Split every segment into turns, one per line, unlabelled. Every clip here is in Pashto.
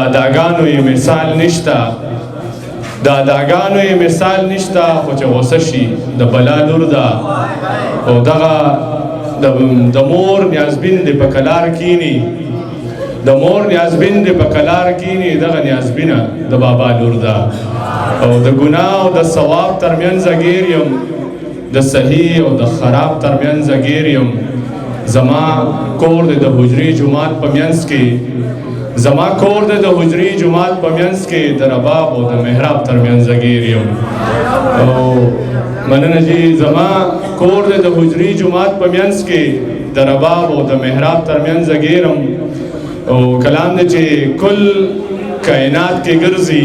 اداګانو یې مثال نشته، د اداګانو یې مثال نشته، خو چې غوسه شي د بلا لور ده. او دغه د مور نیازبین دې په کلار کینی، د مور نیازبین دې په کلار کینی، دغه نیازبینه د بابا لور ده. او د ګناه او د ثواب ترمنځ ګیر یم، د صحیح او د خراب ترمنځ ګیر یم. زما کور د حجرې جومات په منځ کې، زما کور د حجرې جومات په منځ کې، د رباب او د محراب ترمنځ ګیر یم. او مننه جی، زما کور د حجرې جومات په منځ کې، د رباب او د محراب ترمنځ ګیرم. او کلام دی چې کل کائنات کې ګرځي،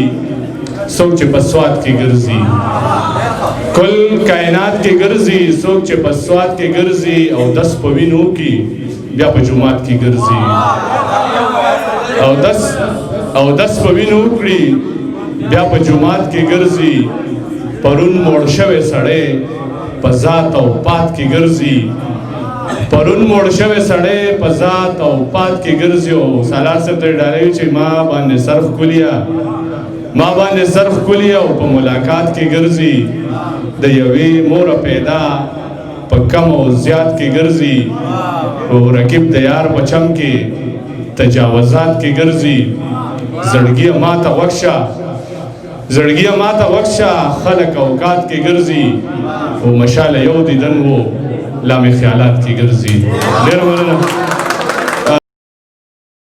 څوک چې په سوات کې ګرځي. کل کائنات کې ګرځي، څوک چې په سوات کې ګرځي. او دس په وینو کې بیا په جومات کې ګرځي. او دس په وینو کړي بیا په جومات کې ګرځي. پرون موړ شوی سړی په ذات او پات کې ګرځي. پرون موړ شوی سړی په ذات او پات کې ګرځي. او سالار صاحب ته ډالوي چې ما باندې صرف کولیا، ما باندې صرف کولیا او په ملاقات کې ګرځي. د یوې مور پیدا په کم او زیات کې ګرځي. او رقیب د یار په چم کې تجاوزات کې ګرځي. زړګي ماته وښه، زړګي ماته وښه، خلک اوقات کې ګرځي. او مشال یو دیدن وو، لامې خیالات کې ګرځي. ډېر مننه.